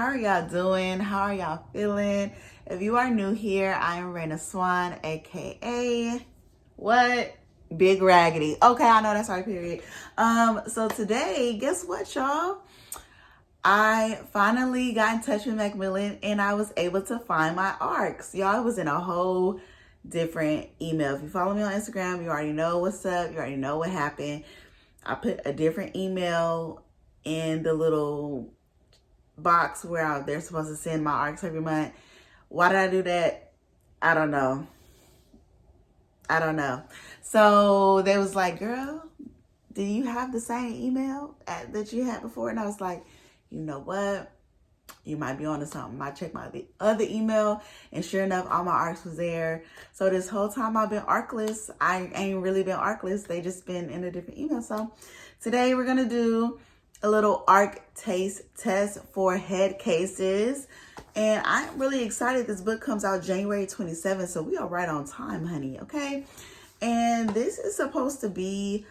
are y'all doing? How are y'all feeling? If you are new here, I am Raina Swan, aka what? Big Raggedy. Okay, I know that's right, period. So today, guess what, y'all? I finally got in touch with McMahon and I was able to find my ARCs. Y'all, it was in a whole different email. If you follow me on Instagram, you already know what's up. You already know what happened. I put a different email in the little box where they're supposed to send my ARCs every month. Why did I do that? I don't know. So they was like, girl, do you have the same email that you had before? And I was like, you know what? You might be onto something. I checked my other email and sure enough, all my ARCs was there. So this whole time I've been ARCless. I ain't really been ARCless. They just been in a different email. So today we're going to do a little ARC taste test for head cases. And I'm really excited. This book comes out January 27th. So we are right on time, honey. Okay. And this is supposed to be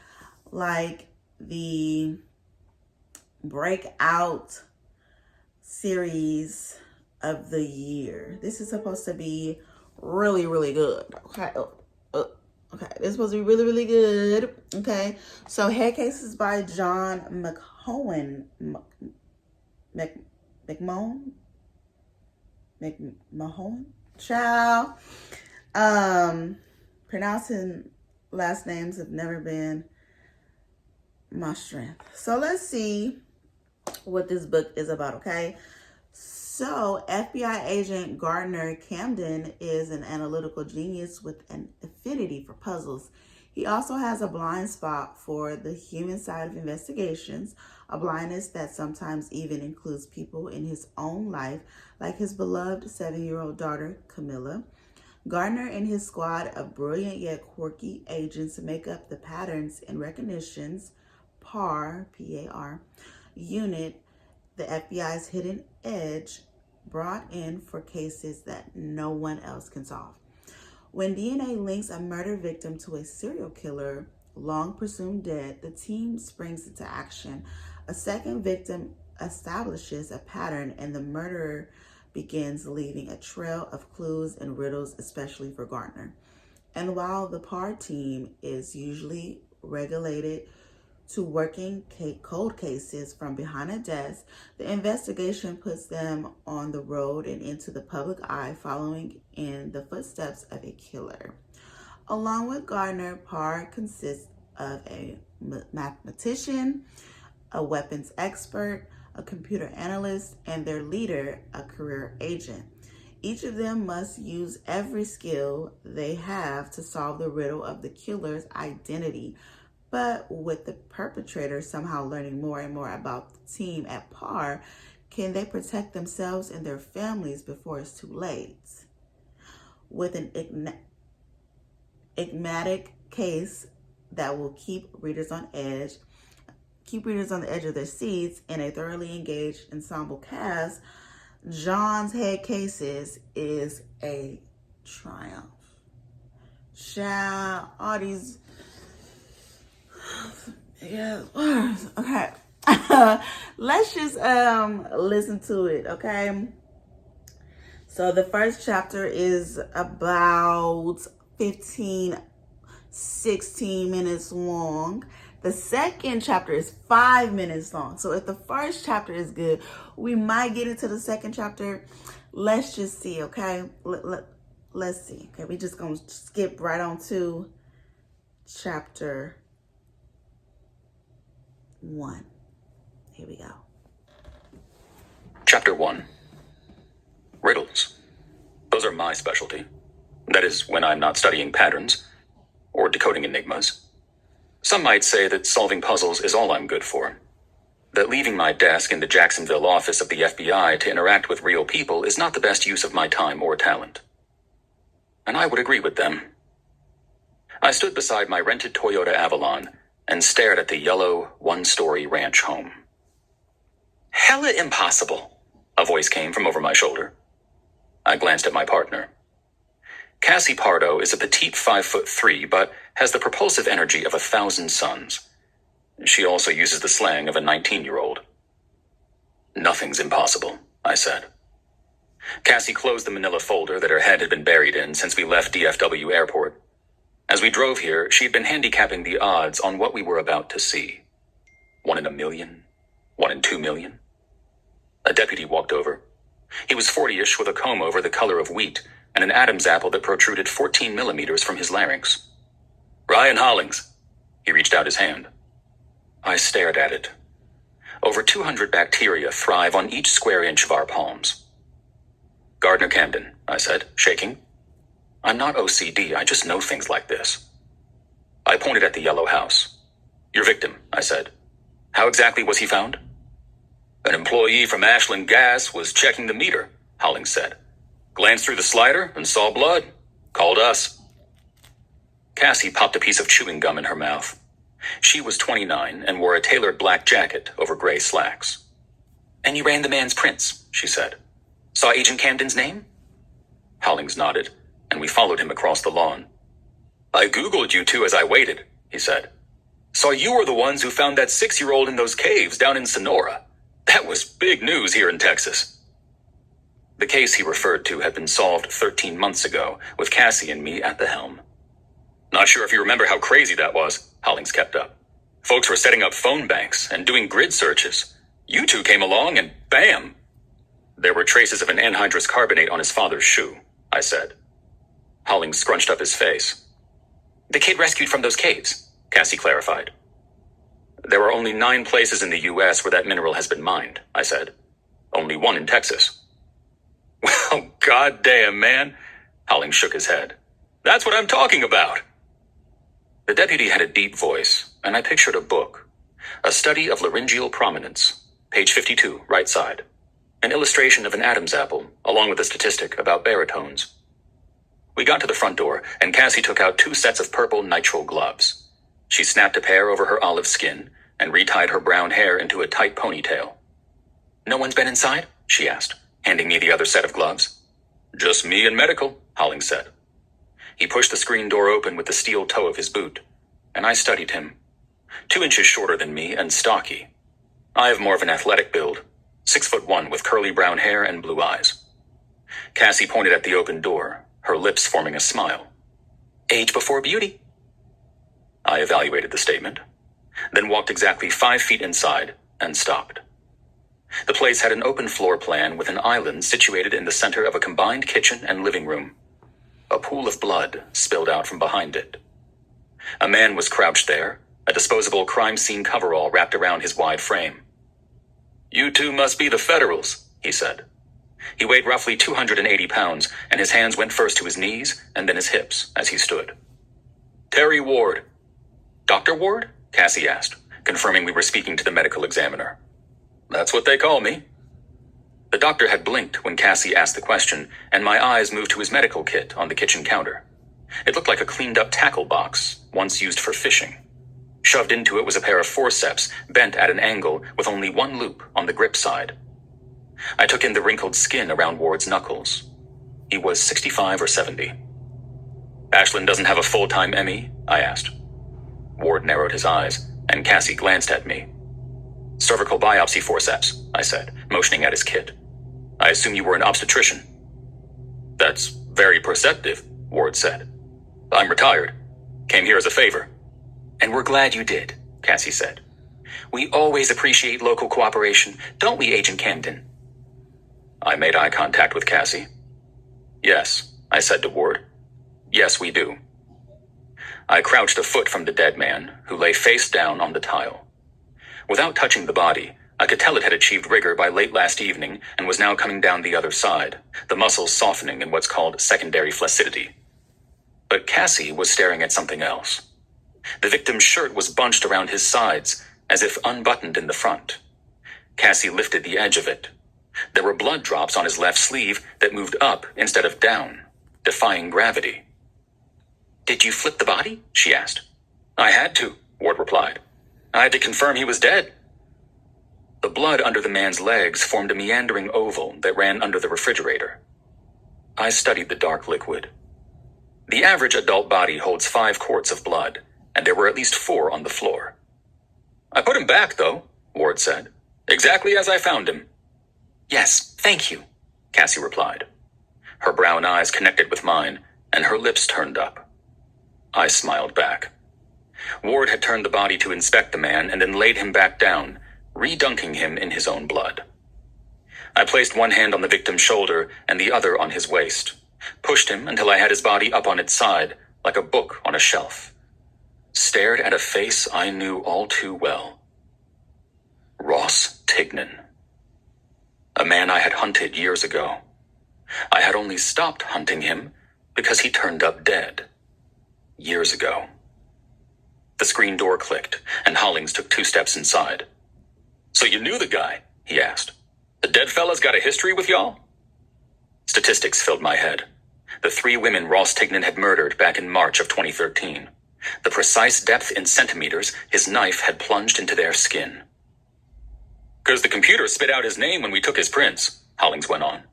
like the breakout series of the year. This is supposed to be really, really good. Okay. Okay. This is supposed to be really, really good. Okay. So Head Cases by John McMahon. McMahon? Child. Pronouncing last names have never been my strength. So let's see what this book is about, okay? So FBI agent Gardner Camden is an analytical genius with an affinity for puzzles. He also has a blind spot for the human side of investigations, a blindness that sometimes even includes people in his own life, like his beloved 7-year-old daughter, Camilla. Gardner and his squad of brilliant yet quirky agents make up the Patterns and Recognitions PAR, P-A-R, unit, the FBI's hidden edge, brought in for cases that no one else can solve. When DNA links a murder victim to a serial killer long presumed dead, the team springs into action. A second victim establishes a pattern, and the murderer begins leaving a trail of clues and riddles, especially for Gardner. And while the PAR team is usually regulated to working cold cases from behind a desk, the investigation puts them on the road and into the public eye, following in the footsteps of a killer. Along with Gardner, PAR consists of a mathematician, a weapons expert, a computer analyst, and their leader, a career agent. Each of them must use every skill they have to solve the riddle of the killer's identity. But with the perpetrator somehow learning more and more about the team at PAR, can they protect themselves and their families before it's too late? With an enigmatic case that will keep readers on the edge of their seats, and a thoroughly engaged ensemble cast, John's Head Cases is a triumph. All these okay. Let's just listen to it, okay? So the first chapter is about 16 minutes long. The second chapter is 5 minutes long. So if the first chapter is good, we might get into the second chapter. Let's just see, okay? Let's see. Okay, we just gonna skip right on to chapter 1. Here we go. Chapter 1. Riddles. Those are my specialty. That is, when I'm not studying patterns or decoding enigmas. Some might say that solving puzzles is all I'm good for. That leaving my desk in the Jacksonville office of the FBI to interact with real people is not the best use of my time or talent. And I would agree with them. I stood beside my rented Toyota Avalon and stared at the yellow, one-story ranch home. Hella impossible, a voice came from over my shoulder. I glanced at my partner. Cassie Pardo is a petite 5'3", but has the propulsive energy of 1,000 suns. She also uses the slang of a 19-year-old. Nothing's impossible, I said. Cassie closed the manila folder that her head had been buried in since we left DFW Airport. As we drove here, she had been handicapping the odds on what we were about to see. 1 in a million? 1 in 2 million? A deputy walked over. He was 40-ish with a comb-over the color of wheat and an Adam's apple that protruded 14 millimeters from his larynx. Ryan Hollings. He reached out his hand. I stared at it. Over 200 bacteria thrive on each square inch of our palms. Gardner Camden, I said, shaking. I'm not OCD, I just know things like this. I pointed at the yellow house. Your victim, I said. How exactly was he found? An employee from Ashland Gas was checking the meter, Hollings said. Glanced through the slider and saw blood. Called us. Cassie popped a piece of chewing gum in her mouth. She was 29 and wore a tailored black jacket over gray slacks. And you ran the man's prints, she said. Saw Agent Camden's name? Hollings nodded, and we followed him across the lawn. I Googled you two as I waited, he said. Saw you were the ones who found that 6-year-old in those caves down in Sonora. That was big news here in Texas. The case he referred to had been solved 13 months ago, with Cassie and me at the helm. Not sure if you remember how crazy that was, Hollings kept up. Folks were setting up phone banks and doing grid searches. You two came along and bam! There were traces of an anhydrous carbonate on his father's shoe, I said. Hollings scrunched up his face. The kid rescued from those caves, Cassie clarified. There are only 9 places in the U.S. where that mineral has been mined, I said. Only 1 in Texas. Well, goddamn, man, Hollings shook his head. That's what I'm talking about. The deputy had a deep voice, and I pictured a book. A study of laryngeal prominence, page 52, right side. An illustration of an Adam's apple, along with a statistic about baritones. We got to the front door, and Cassie took out 2 sets of purple nitrile gloves. She snapped a pair over her olive skin and retied her brown hair into a tight ponytail. No one's been inside? She asked, handing me the other set of gloves. Just me and medical, Hollings said. He pushed the screen door open with the steel toe of his boot, and I studied him. 2 inches shorter than me and stocky. I have more of an athletic build, 6'1" with curly brown hair and blue eyes. Cassie pointed at the open door, her lips forming a smile. Age before beauty. I evaluated the statement, then walked exactly 5 feet inside and stopped. The place had an open floor plan with an island situated in the center of a combined kitchen and living room. A pool of blood spilled out from behind it. A man was crouched there, a disposable crime scene coverall wrapped around his wide frame. You two must be the Federals, he said. He weighed roughly 280 pounds, and his hands went first to his knees and then his hips as he stood. Terry Ward. Dr. Ward? Cassie asked, confirming we were speaking to the medical examiner. That's what they call me. The doctor had blinked when Cassie asked the question, and my eyes moved to his medical kit on the kitchen counter. It looked like a cleaned-up tackle box, once used for fishing. Shoved into it was a pair of forceps, bent at an angle with only 1 loop on the grip side. I took in the wrinkled skin around Ward's knuckles. He was 65 or 70. Ashland doesn't have a full-time ME? I asked. Ward narrowed his eyes, and Cassie glanced at me. Cervical biopsy forceps, I said, motioning at his kit. I assume you were an obstetrician. That's very perceptive, Ward said. I'm retired. Came here as a favor. And we're glad you did, Cassie said. We always appreciate local cooperation, don't we, Agent Camden? I made eye contact with Cassie. Yes, I said to Ward. Yes, we do. I crouched a foot from the dead man, who lay face down on the tile. Without touching the body, I could tell it had achieved rigor by late last evening and was now coming down the other side, the muscles softening in what's called secondary flaccidity. But Cassie was staring at something else. The victim's shirt was bunched around his sides, as if unbuttoned in the front. Cassie lifted the edge of it. There were blood drops on his left sleeve that moved up instead of down, defying gravity. Did you flip the body? She asked. I had to, Ward replied. I had to confirm he was dead. The blood under the man's legs formed a meandering oval that ran under the refrigerator. I studied the dark liquid. The average adult body holds 5 quarts of blood, and there were at least 4 on the floor. I put him back, though, Ward said. Exactly as I found him. Yes, thank you, Cassie replied. Her brown eyes connected with mine, and her lips turned up. I smiled back. Ward had turned the body to inspect the man and then laid him back down, redunking him in his own blood. I placed one hand on the victim's shoulder and the other on his waist, pushed him until I had his body up on its side, like a book on a shelf. Stared at a face I knew all too well. Ross Tignan. A man I had hunted years ago. I had only stopped hunting him because he turned up dead. Years ago. The screen door clicked, and Hollings took 2 steps inside. So you knew the guy? He asked. The dead fella's got a history with y'all? Statistics filled my head. The 3 women Ross Tignan had murdered back in March of 2013. The precise depth in centimeters his knife had plunged into their skin. "'Cause the computer spit out his name when we took his prints," Hollings went on.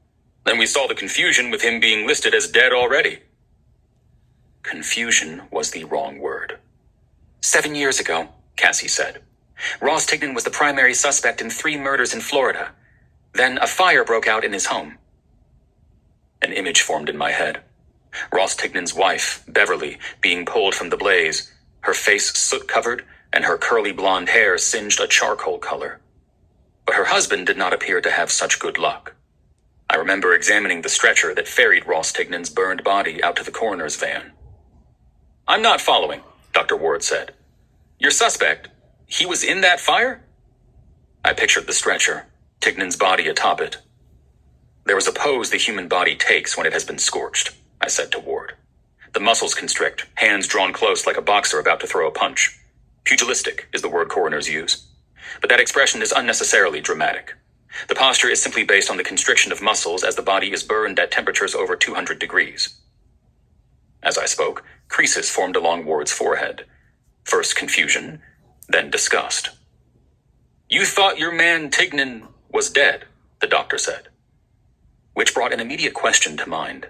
"Then we saw the confusion with him being listed as dead already." Confusion was the wrong word. 7 years ago, Cassie said. Ross Tignan was the primary suspect in 3 murders in Florida. Then a fire broke out in his home. An image formed in my head. Ross Tignan's wife, Beverly, being pulled from the blaze, her face soot-covered and her curly blonde hair singed a charcoal color. But her husband did not appear to have such good luck. I remember examining the stretcher that ferried Ross Tignan's burned body out to the coroner's van. "I'm not following," Dr. Ward said. "Your suspect, he was in that fire?" I pictured the stretcher, Tignan's body atop it. "There is a pose the human body takes when it has been scorched," I said to Ward. "The muscles constrict, hands drawn close like a boxer about to throw a punch. Pugilistic is the word coroners use. But that expression is unnecessarily dramatic. The posture is simply based on the constriction of muscles as the body is burned at temperatures over 200 degrees. As I spoke, creases formed along Ward's forehead. First confusion, then disgust. "You thought your man Tignan was dead," the doctor said. Which brought an immediate question to mind.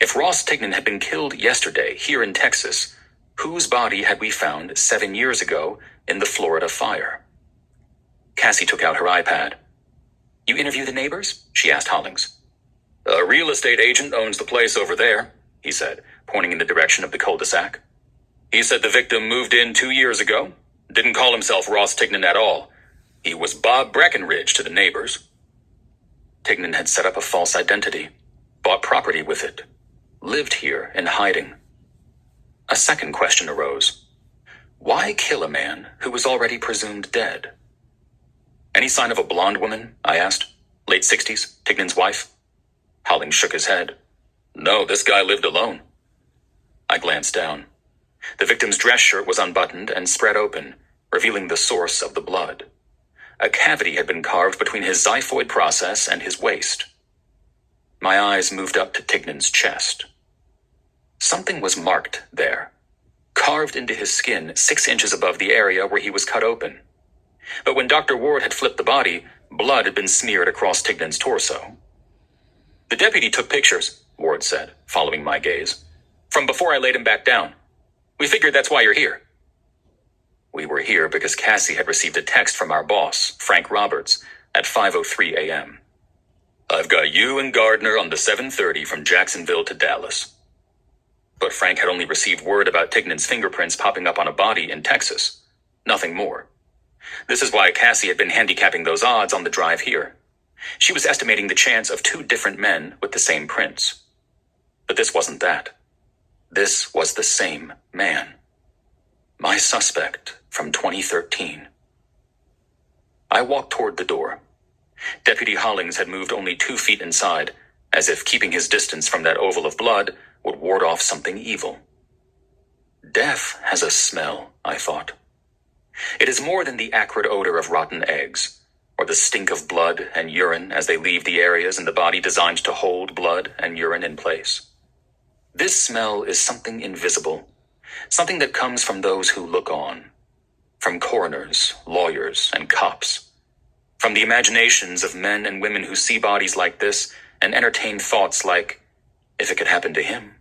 If Ross Tignan had been killed yesterday here in Texas, whose body had we found 7 years ago in the Florida fire? Cassie took out her iPad. "You interview the neighbors?" she asked Hollings. "A real estate agent owns the place over there," he said, pointing in the direction of the cul-de-sac. "He said the victim moved in 2 years ago. Didn't call himself Ross Tignan at all. He was Bob Breckenridge to the neighbors." Tignan had set up a false identity, bought property with it, lived here in hiding. A second question arose. Why kill a man who was already presumed dead? "Any sign of a blonde woman?" I asked. "Late 60s, Tignan's wife?" Hollings shook his head. "No, this guy lived alone." I glanced down. The victim's dress shirt was unbuttoned and spread open, revealing the source of the blood. A cavity had been carved between his xiphoid process and his waist. My eyes moved up to Tignan's chest. Something was marked there, carved into his skin 6 inches above the area where he was cut open. But when Dr. Ward had flipped the body, blood had been smeared across Tignan's torso. "The deputy took pictures," Ward said, following my gaze, "from before I laid him back down. We figured that's why you're here." We were here because Cassie had received a text from our boss, Frank Roberts, at 5:03 a.m. "I've got you and Gardner on the 7:30 from Jacksonville to Dallas." But Frank had only received word about Tignan's fingerprints popping up on a body in Texas. Nothing more. This is why Cassie had been handicapping those odds on the drive here. She was estimating the chance of 2 different men with the same prints. But this wasn't that. This was the same man. My suspect from 2013. I walked toward the door. Deputy Hollings had moved only 2 feet inside, as if keeping his distance from that oval of blood would ward off something evil. Death has a smell, I thought. It is more than the acrid odor of rotten eggs, or the stink of blood and urine as they leave the areas in the body designed to hold blood and urine in place. This smell is something invisible, something that comes from those who look on, from coroners, lawyers, and cops, from the imaginations of men and women who see bodies like this and entertain thoughts like, if it could happen to him,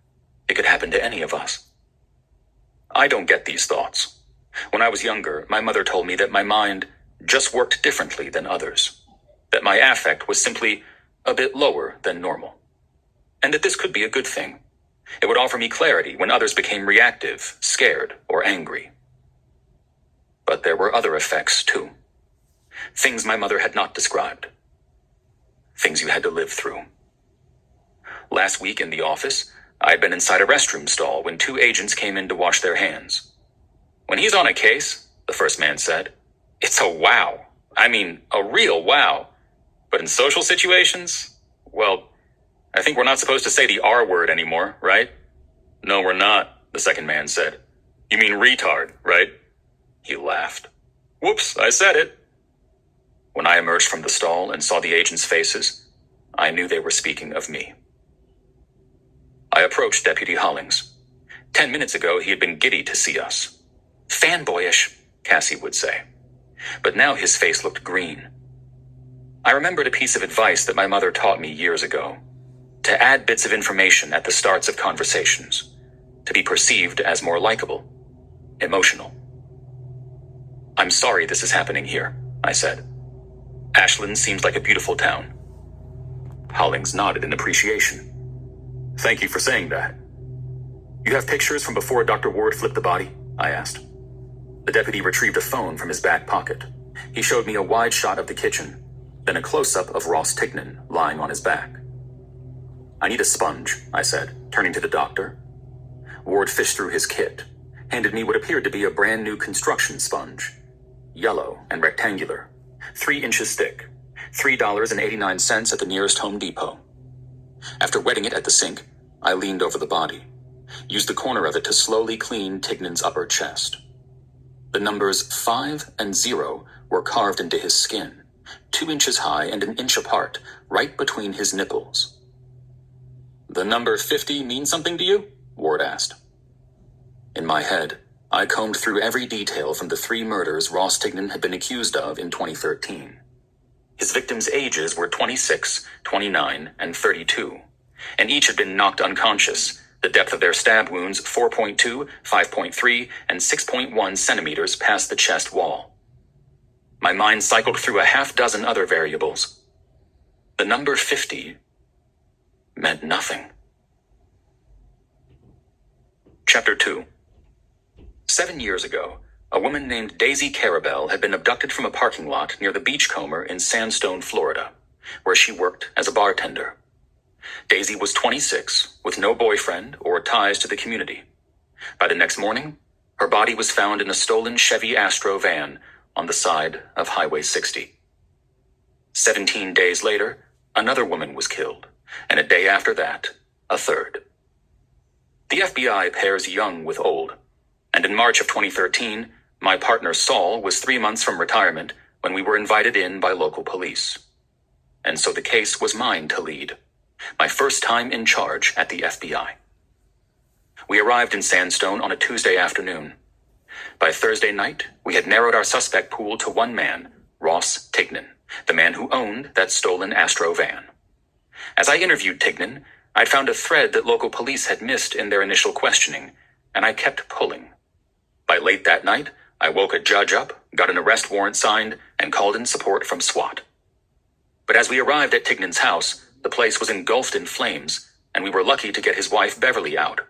it could happen to any of us. I don't get these thoughts. When I was younger, my mother told me that my mind just worked differently than others, that my affect was simply a bit lower than normal, and that this could be a good thing. It would offer me clarity when others became reactive, scared, or angry. But there were other effects, too. Things my mother had not described. Things you had to live through. Last week in the office, I had been inside a restroom stall when 2 agents came in to wash their hands. "When he's on a case," the first man said, "it's a wow. I mean, a real wow. But in social situations, well, I think we're not supposed to say the R word anymore, right?" "No, we're not," the second man said. "You mean retard, right?" He laughed. "Whoops, I said it." When I emerged from the stall and saw the agents' faces, I knew they were speaking of me. I approached Deputy Hollings. 10 minutes ago, he had been giddy to see us. "Fanboyish," Cassie would say. But now his face looked green. I remembered a piece of advice that my mother taught me years ago: to add bits of information at the starts of conversations, to be perceived as more likable, emotional. "I'm sorry this is happening here," I said. "Ashland seems like a beautiful town." Hollings nodded in appreciation. "Thank you for saying that. You have pictures from before Dr. Ward flipped the body?" I asked. The deputy retrieved a phone from his back pocket. He showed me a wide shot of the kitchen, then a close-up of Ross Tignan lying on his back. "I need a sponge," I said, turning to the doctor. Ward fished through his kit, handed me what appeared to be a brand-new construction sponge. Yellow and rectangular, 3 inches thick, $3.89 at the nearest Home Depot. After wetting it at the sink, I leaned over the body, used the corner of it to slowly clean Tignan's upper chest. The numbers 5 and 0 were carved into his skin, 2 inches high and 1 inch apart, right between his nipples. "The number 50 mean something to you?" Ward asked. In my head, I combed through every detail from the 3 murders Ross Tignan had been accused of in 2013. His victims' ages were 26, 29, and 32, and each had been knocked unconscious, the depth of their stab wounds 4.2, 5.3, and 6.1 centimeters past the chest wall. My mind cycled through a half-dozen other variables. The number 50 meant nothing. Chapter 2. 7 years ago, a woman named Daisy Carabell had been abducted from a parking lot near the Beachcomber in Sandstone, Florida, where she worked as a bartender. Daisy was 26, with no boyfriend or ties to the community. By the next morning, her body was found in a stolen Chevy Astro van on the side of Highway 60. 17 days later, another woman was killed, and a day after that, a third. The FBI pairs young with old, and in March of 2013, my partner Saul was 3 months from retirement when we were invited in by local police. And so the case was mine to lead, my first time in charge at the FBI. We arrived in Sandstone on a Tuesday afternoon. By Thursday night, we had narrowed our suspect pool to one man, Ross Tignan, the man who owned that stolen Astro van. As I interviewed Tignan, I'd found a thread that local police had missed in their initial questioning, and I kept pulling. By late that night, I woke a judge up, got an arrest warrant signed, and called in support from SWAT. But as we arrived at Tignan's house, the place was engulfed in flames, and we were lucky to get his wife Beverly out.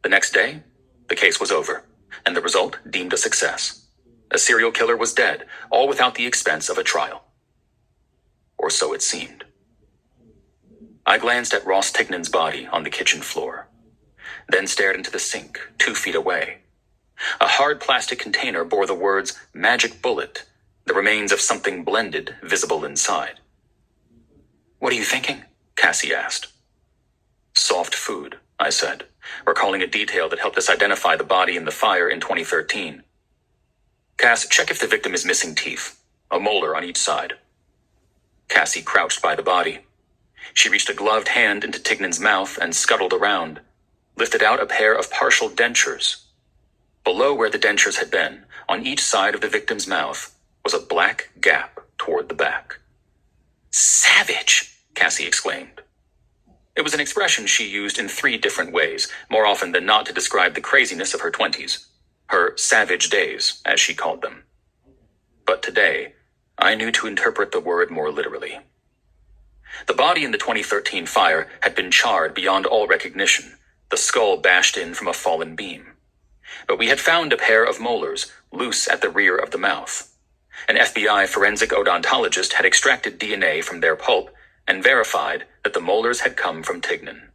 The next day, the case was over, and the result deemed a success. A serial killer was dead, all without the expense of a trial. Or so it seemed. I glanced at Ross Tignan's body on the kitchen floor, then stared into the sink 2 feet away. A hard plastic container bore the words "Magic Bullet," the remains of something blended visible inside. "What are you thinking?" Cassie asked. "Soft food," I said, recalling a detail that helped us identify the body in the fire in 2013. "Cass, check if the victim is missing teeth, a molar on each side." Cassie crouched by the body. She reached a gloved hand into Tignan's mouth and scuttled around, lifted out a pair of partial dentures. Below where the dentures had been, on each side of the victim's mouth, was a black gap toward the back. "Savage!" Cassie exclaimed. It was an expression she used in 3 different ways, more often than not to describe the craziness of her 20s, her savage days, as she called them. But today, I knew to interpret the word more literally. The body in the 2013 fire had been charred beyond all recognition, the skull bashed in from a fallen beam. But we had found a pair of molars loose at the rear of the mouth. An FBI forensic odontologist had extracted DNA from their pulp and verified that the molars had come from Tignan.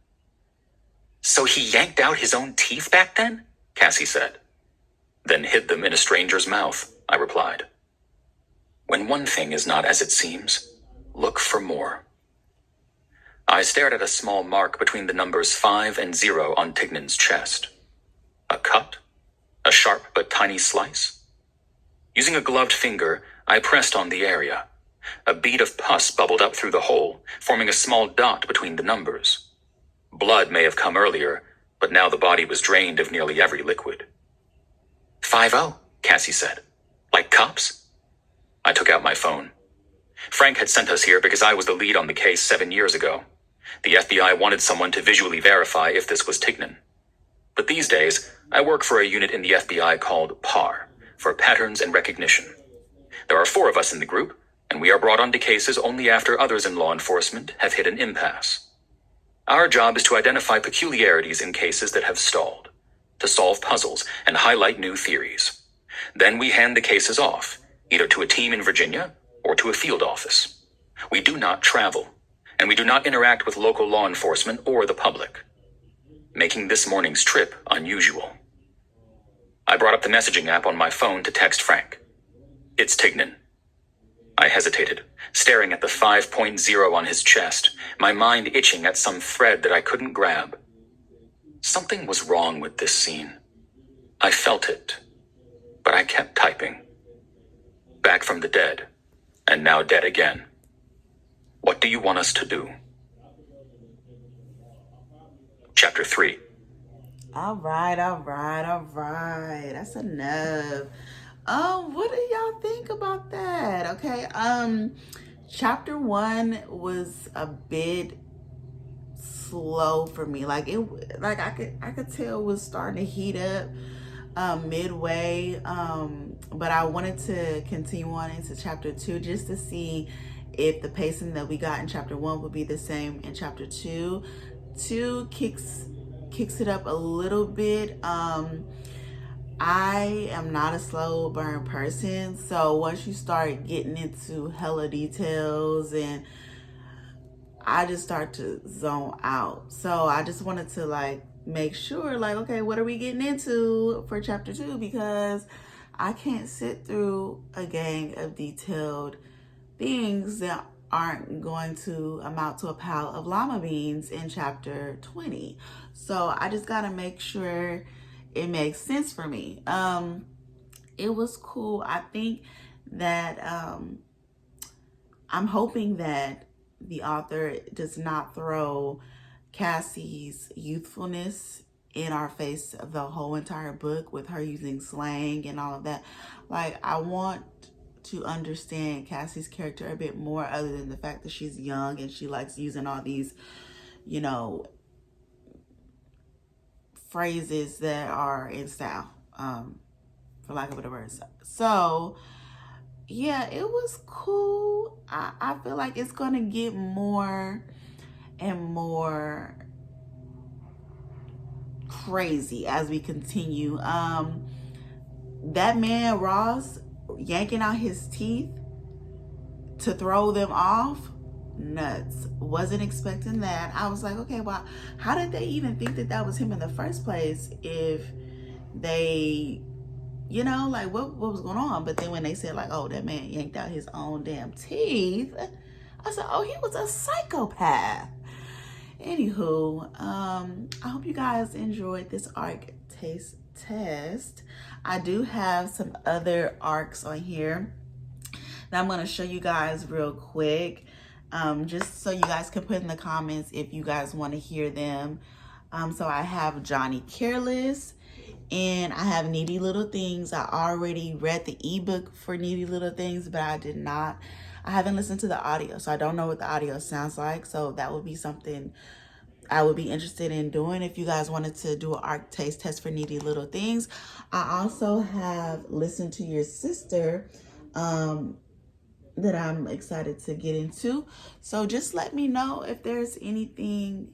So he yanked out his own teeth back then? Cassie said. Then hid them in a stranger's mouth, I replied. When one thing is not as it seems, look for more. I stared at a small mark between the numbers 5 and 0 on Tignan's chest. A cut? A sharp but tiny slice? Using a gloved finger, I pressed on the area. A bead of pus bubbled up through the hole, forming a small dot between the numbers. Blood may have come earlier, but now the body was drained of nearly every liquid. 5-0, Cassie said. Like cops? I took out my phone. Frank had sent us here because I was the lead on the case 7 years ago. The FBI wanted someone to visually verify if this was Tignan. But these days, I work for a unit in the FBI called PAR, for Patterns and Recognition. There are 4 of us in the group, and we are brought onto cases only after others in law enforcement have hit an impasse. Our job is to identify peculiarities in cases that have stalled, to solve puzzles and highlight new theories. Then we hand the cases off, either to a team in Virginia or to a field office. We do not travel, and we do not interact with local law enforcement or the public, making this morning's trip unusual. I brought up the messaging app on my phone to text Frank. It's Tignan. I hesitated, staring at the 5.0 on his chest, my mind itching at some thread that I couldn't grab. Something was wrong with this scene. I felt it, but I kept typing. Back from the dead, and now dead again. What do you want us to do? Chapter 3. All right. That's enough. What do y'all think about that? Okay. Chapter 1 was a bit slow for me. I could tell it was starting to heat up midway. But I wanted to continue on into chapter 2 just to see if the pacing that we got in chapter 1 would be the same in chapter 2. 2 kicks it up a little bit. I am not a slow burn person, so once you start getting into hella details, and I just start to zone out. So I just wanted to make sure, okay, what are we getting into for chapter 2? Because I can't sit through a gang of detailed things that aren't going to amount to a pile of llama beans in chapter 20. So I just gotta make sure it makes sense for me. It was cool. I think that I'm hoping that the author does not throw Cassie's youthfulness in our face of the whole entire book with her using slang and all of that. I want to understand Cassie's character a bit more, other than the fact that she's young and she likes using all these, phrases that are in style, for lack of a better word. So yeah, it was cool. I feel like it's gonna get more and more crazy as we continue. That man Ross yanking out his teeth to throw them off, nuts. Wasn't expecting that. I was like, okay, well, how did they even think that was him in the first place if they, what was going on? But then when they said oh, that man yanked out his own damn teeth, I said, oh, he was a psychopath. Anywho, I hope you guys enjoyed this arc taste test. I do have some other arcs on here that I'm going to show you guys real quick, just so you guys can put in the comments if you guys want to hear them. So I have Johnny Careless, and I have Needy Little Things. I already read the ebook for Needy Little Things, but I haven't listened to the audio, so I don't know what the audio sounds like. So that would be something I would be interested in doing if you guys wanted to do an arc taste test for Needy Little Things. I also have Listen to Your Sister, that I'm excited to get into. So just let me know if there's anything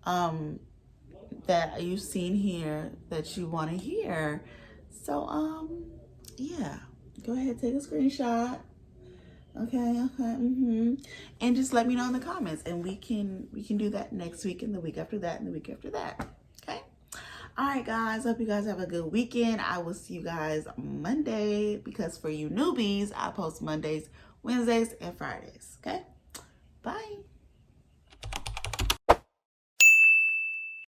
that you've seen here that you want to hear. So yeah, go ahead, take a screenshot. Okay. And just let me know in the comments, and we can do that next week and the week after that and the week after that. Okay. All right, guys. Hope you guys have a good weekend. I will see you guys Monday, because for you newbies, I post Mondays, Wednesdays, and Fridays. Okay. Bye.